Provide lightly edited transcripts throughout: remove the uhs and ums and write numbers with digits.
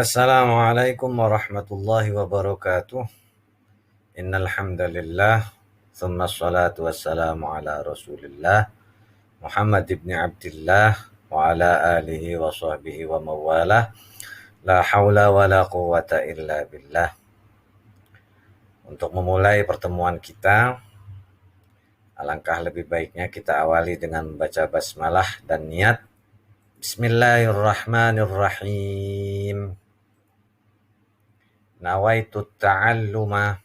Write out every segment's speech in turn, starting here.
Assalamualaikum warahmatullahi wabarakatuh. Innal hamdalillah, tsumma shalatu wassalamu ala Rasulillah Muhammad ibn Abdillah wa ala alihi wa sahbihi wa mawalah. La haula wa la quwata illa billah. Untuk memulai pertemuan kita, alangkah lebih baiknya kita awali dengan membaca basmalah dan niat. Bismillahirrahmanirrahim. Nawaitu ta'alluma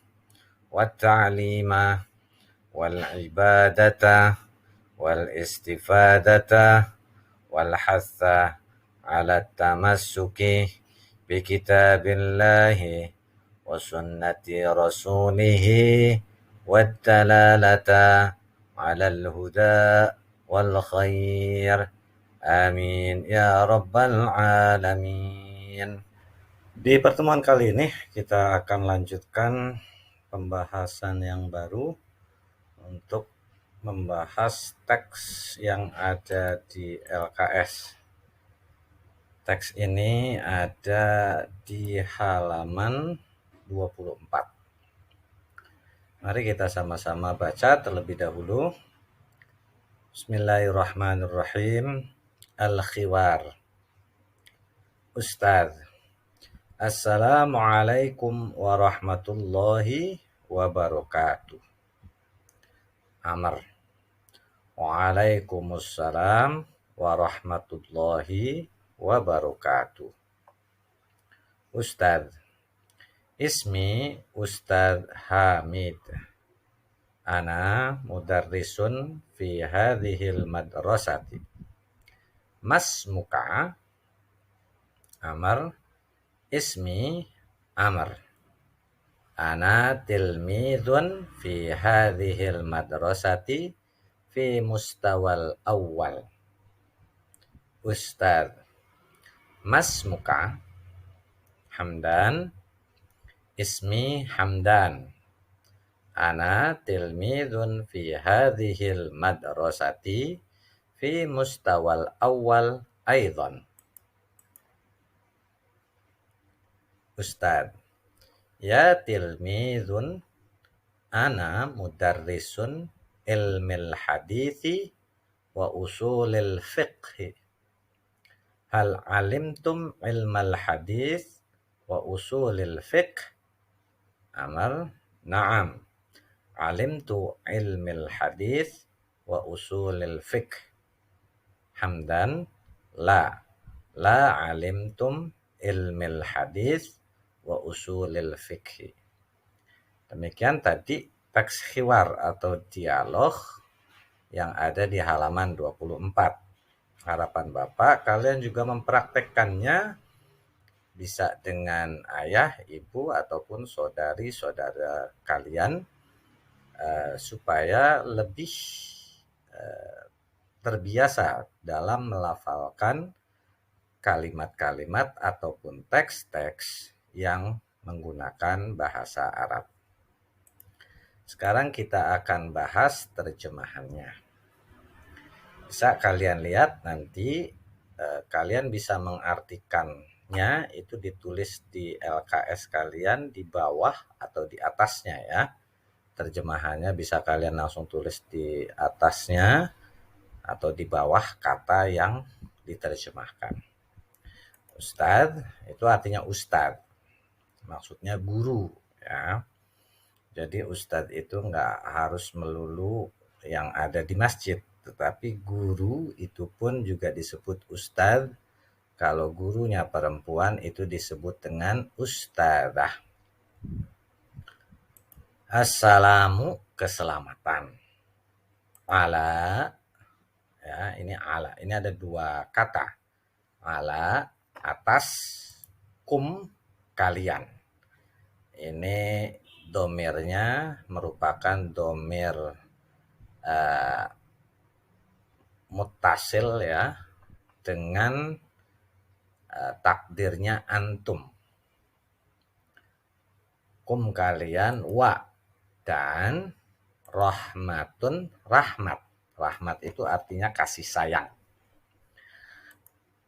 والتعليم والعبادة والاستفادة والحث على التمسك بكتاب الله وسنة رسوله والدلالة على الهدى والخير آمين يا رب العالمين. Di pertemuan kali ini kita akan lanjutkan pembahasan yang baru untuk membahas teks yang ada di LKS. Teks ini ada di halaman 24. Mari kita sama-sama baca terlebih dahulu. Bismillahirrahmanirrahim. Al-Khiwar. Ustadz, Assalamualaikum warahmatullahi wabarakatuh. Amr. Waalaikumsalam warahmatullahi wabarakatuh. Ustadz. Ismi Ustadz Hamid. Ana mudarrisun fi hadhil madrasati. Masmuka? Amr. Ismi Amr. Ana tilmidun fi hadhil madrasati fi mustawal awal. Ustadz, masmuka? Hamdan. Ismi Hamdan. Ana tilmidun fi hadhil madrasati fi mustawal awal aidan. Ustadz, ya tilmidun, ana mudarrisun ilmil hadithi wa usulil fiqhi. Hal alimtum ilmal hadith wa usulil fiqh? Amr, na'am. Alimtu ilmil hadith wa usulil fiqh. Hamdan, la. La alimtum ilmil hadith wa usulil fiqhi. Demikian tadi teks khiwar atau dialog yang ada di halaman 24. Harapan Bapak kalian juga mempraktekkannya, bisa dengan ayah, ibu, ataupun saudari-saudara kalian supaya lebih terbiasa dalam melafalkan kalimat-kalimat ataupun teks-teks yang menggunakan bahasa Arab. Sekarang kita akan bahas terjemahannya. Bisa kalian lihat nanti, kalian bisa mengartikannya, itu ditulis di LKS kalian di bawah atau di atasnya ya. Terjemahannya bisa kalian langsung tulis di atasnya atau di bawah kata yang diterjemahkan. Ustadz itu artinya ustadz, maksudnya guru ya. Jadi ustadz itu nggak harus melulu yang ada di masjid, tetapi guru itu pun juga disebut ustadz. Kalau gurunya perempuan itu disebut dengan ustadzah. Assalamu, keselamatan. Ala, ya ini ala. Ini ada dua kata. Ala, atas, kum, kalian. Ini domirnya merupakan domir muttasil ya, dengan takdirnya antum. Kum, kalian, wa, dan rahmatun, rahmat. Rahmat itu artinya kasih sayang.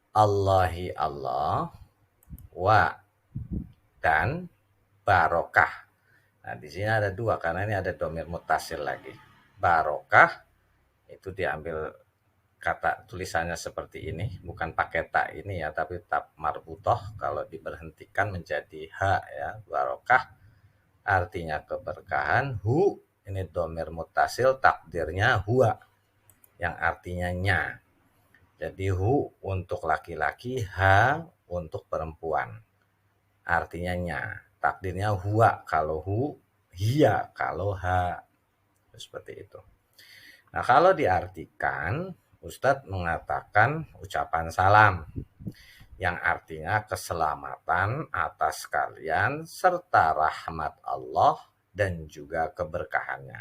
Allahi, Allah. wa dan barokah. Nah, di sini ada dua karena ini ada domir mutasil lagi. Barokah itu diambil kata tulisannya seperti ini, bukan pakai tak ini ya, tapi tak marbutoh kalau diberhentikan menjadi ha ya, barokah artinya keberkahan. Hu ini domir mutasil, takdirnya huwa yang artinya nya. Jadi hu untuk laki-laki, ha untuk perempuan. Artinya nya. Takdirnya huwa kalau hu, hiya kalau ha. Seperti itu. Nah, kalau diartikan, Ustadz mengatakan ucapan salam yang artinya keselamatan atas kalian serta rahmat Allah dan juga keberkahannya.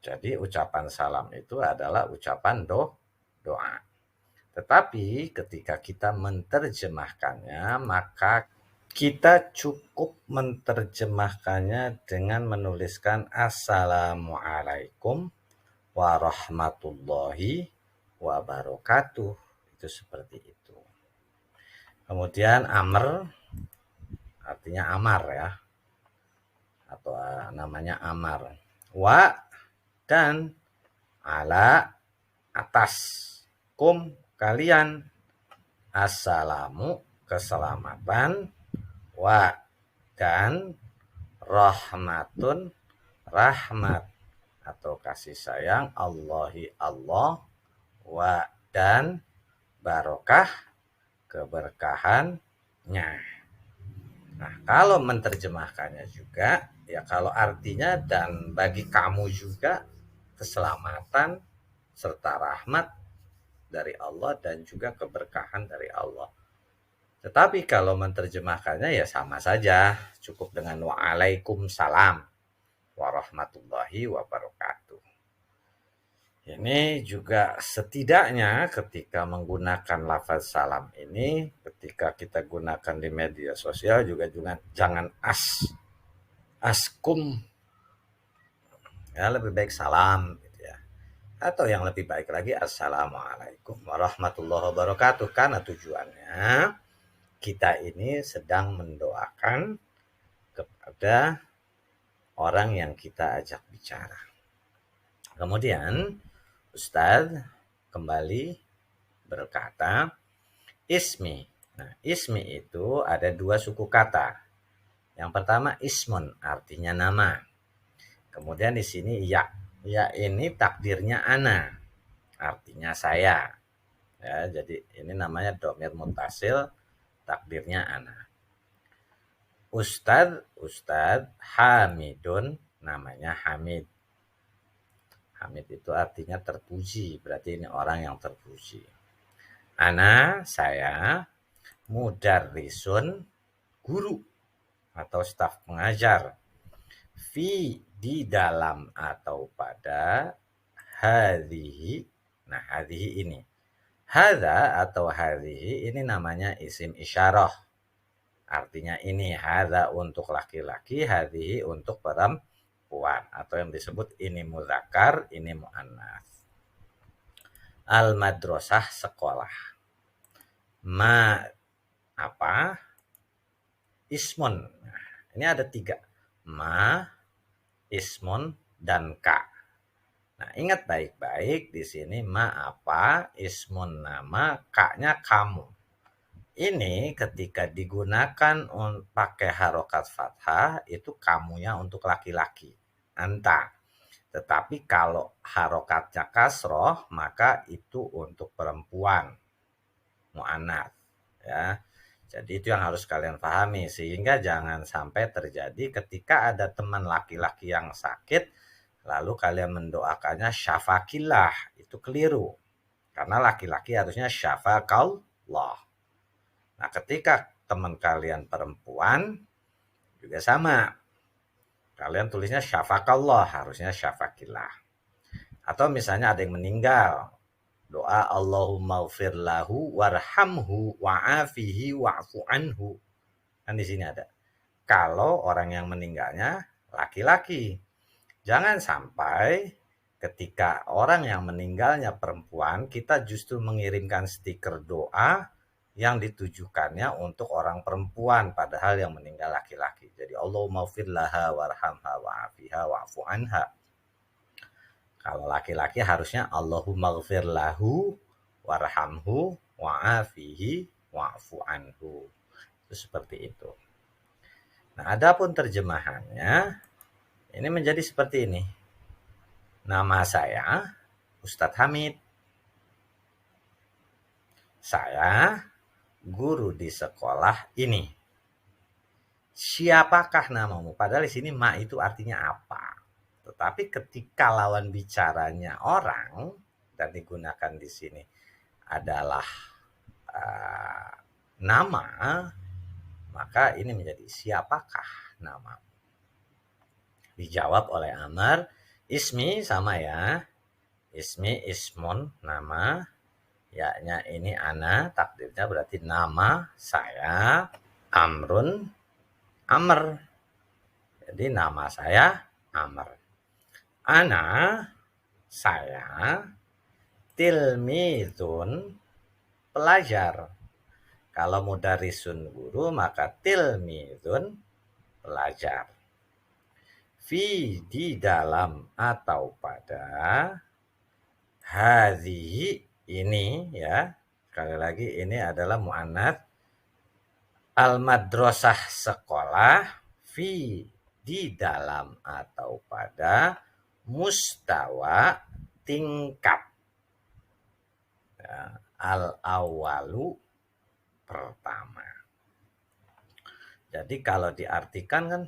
Jadi ucapan salam itu adalah ucapan doa. Tetapi ketika kita menerjemahkannya, maka kita cukup menerjemahkannya dengan menuliskan Assalamualaikum warahmatullahi wabarakatuh. Itu seperti itu. Kemudian amr artinya amar ya. Atau namanya amar. Wa dan ala atas. Kum kalian. Assalamu keselamatan. Wa dan rahmatun rahmat atau kasih sayang Allahi Allah. Wa dan barokah keberkahannya. Nah, kalau menerjemahkannya juga ya, kalau artinya dan bagi kamu juga keselamatan serta rahmat dari Allah dan juga keberkahan dari Allah. Tetapi kalau menerjemahkannya ya sama saja, cukup dengan waalaikumsalam warahmatullahi wabarakatuh. Ini juga setidaknya ketika menggunakan lafaz salam ini, ketika kita gunakan di media sosial juga jangan askum, ya lebih baik salam gitu ya. Atau yang lebih baik lagi assalamualaikum warahmatullahi wabarakatuh, karena tujuannya kita ini sedang mendoakan kepada orang yang kita ajak bicara. Kemudian Ustadz kembali berkata ismi. Nah, ismi itu ada dua suku kata. Yang pertama ismun artinya nama. Kemudian di sini ya. Ya ini takdirnya ana. Artinya saya. Ya, jadi ini namanya domir mutasil, takdirnya ana. Ustadz Hamidun namanya Hamid. Hamid itu artinya terpuji, berarti ini orang yang terpuji. Ana saya mudarrisun guru atau staf pengajar. Fi di dalam atau pada hadhihi. Nah, hadhihi ini. Hadza atau hadhihi ini namanya isim isyarah. Artinya ini hadza untuk laki-laki, hadhihi untuk perempuan atau yang disebut ini muzakkar, ini muannas. Al madrasah sekolah. Ma apa? Ismun. Nah, ini ada 3. Ma, ismun dan ka. Nah, ingat baik-baik di sini ma apa, ismun nama, ka-nya kamu. Ini ketika digunakan pakai harokat fathah itu kamunya untuk laki-laki, anta. Tetapi kalau harokatnya kasroh maka itu untuk perempuan, mu'anats ya. Jadi itu yang harus kalian pahami sehingga jangan sampai terjadi ketika ada teman laki-laki yang sakit lalu kalian mendoakannya syafakillah, itu keliru. Karena laki-laki harusnya syafakallah. Nah, ketika teman kalian perempuan juga sama. Kalian tulisnya syafakallah, harusnya syafakillah. Atau misalnya ada yang meninggal, doa Allahumma ghfir lahu warhamhu wa'afihi wa'fu anhu. Kan di sini ada. Kalau orang yang meninggalnya laki-laki, jangan sampai ketika orang yang meninggalnya perempuan, kita justru mengirimkan stiker doa yang ditujukannya untuk orang perempuan padahal yang meninggal laki-laki. Jadi Allahumma ighfir laha warhamha wa'afiha wa'fu anha. Kalau laki-laki harusnya Allahumma ighfir lahu warhamhu wa'afihi wa'fu anhu. Itu seperti itu. Nah, adapun terjemahannya ini menjadi seperti ini. Nama saya Ustadz Hamid. Saya guru di sekolah ini. Siapakah namamu? Padahal di sini ma itu artinya apa? Tetapi ketika lawan bicaranya orang dan digunakan di sini adalah nama, maka ini menjadi siapakah nama? Dijawab oleh Amr, ismi sama ya. Ismi ismun nama, ya-nya ini ana, takdirnya berarti nama saya, Amrun Amr. Jadi nama saya Amr. Ana saya tilmidun pelajar. Kalau mudarisun guru maka tilmidun pelajar. Fi di dalam atau pada, hadhihi ini ya, sekali lagi ini adalah muannats, al-madrasah sekolah, fi di dalam atau pada, mustawa tingkat, ya, al-awalu pertama. Jadi kalau diartikan kan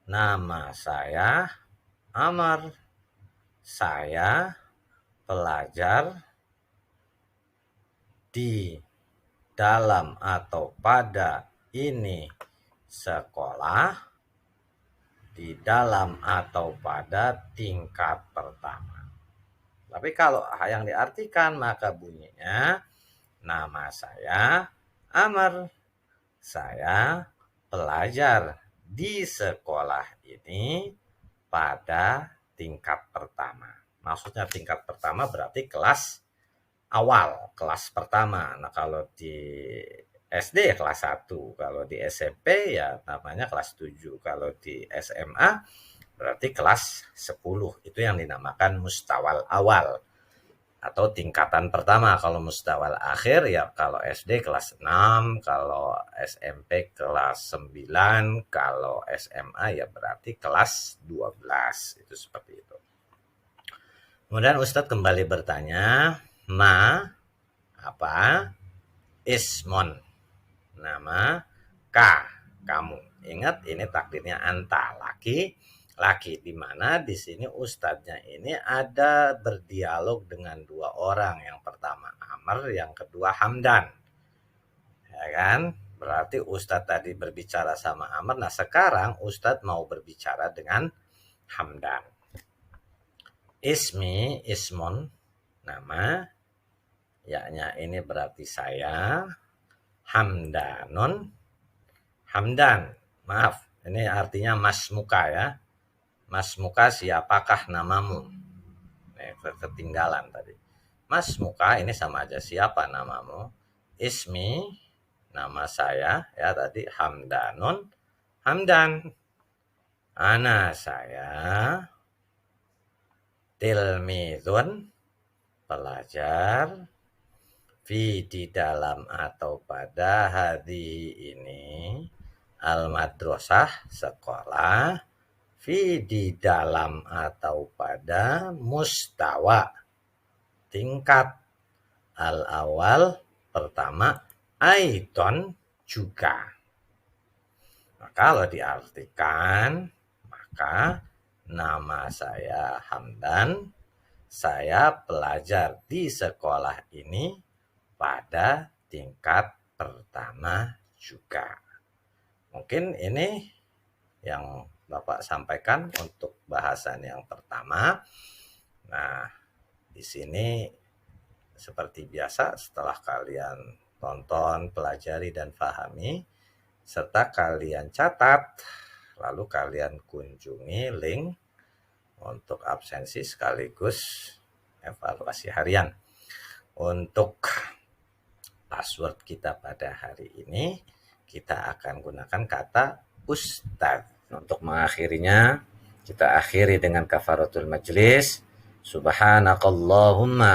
nama saya Amr, saya pelajar di dalam atau pada ini sekolah, di dalam atau pada tingkat pertama. Tapi kalau yang diartikan maka bunyinya nama saya Amr, saya pelajar di sekolah ini pada tingkat pertama. Maksudnya tingkat pertama berarti kelas awal, kelas pertama. Nah, kalau di SD ya kelas 1, kalau di SMP ya namanya kelas 7, kalau di SMA berarti kelas 10. Itu yang dinamakan mustawal awal atau tingkatan pertama. Kalau mustawal akhir ya kalau SD kelas 6, kalau SMP kelas 9, kalau SMA ya berarti kelas 12. Itu seperti itu. Kemudian Ustadz kembali bertanya, ma apa? Ismon, nama, ka kamu. Ingat ini takdirnya anta, laki di mana di sini ustadznya ini ada berdialog dengan dua orang. Yang pertama Amr, yang kedua Hamdan. Ya kan? Berarti ustadz tadi berbicara sama Amr. Nah, sekarang ustadz mau berbicara dengan Hamdan. Ismi, ismun, nama, ya-nya ini berarti saya. Hamdanun, Hamdan, maaf, ini artinya mas muka ya. Mas muka siapakah namamu? Ketinggalan tadi. Mas muka ini sama aja siapa namamu. Ismi, nama saya ya tadi Hamdanun, Hamdan. Ana saya tilmidun, pelajar, fi di dalam atau pada, hadi ini al-madrasah sekolah, fi di dalam atau pada, mustawa tingkat, al-awal pertama, aiton juga. Nah, kalau diartikan maka nama saya Hamdan, saya pelajar di sekolah ini pada tingkat pertama juga. Mungkin ini yang Bapak sampaikan untuk bahasan yang pertama. Nah, di sini seperti biasa setelah kalian tonton, pelajari dan pahami serta kalian catat, lalu kalian kunjungi link untuk absensi sekaligus evaluasi harian. Untuk password kita pada hari ini, kita akan gunakan kata Ustaz. Untuk mengakhirinya, kita akhiri dengan kafaratul majlis. Subhanakallahumma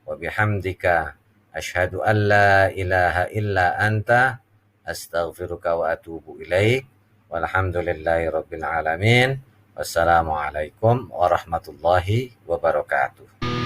wa bihamdika asyhadu an la ilaha illa anta astaghfiruka wa atubu ilaik. Walhamdulillahi rabbil alamin. Wassalamualaikum warahmatullahi wabarakatuh.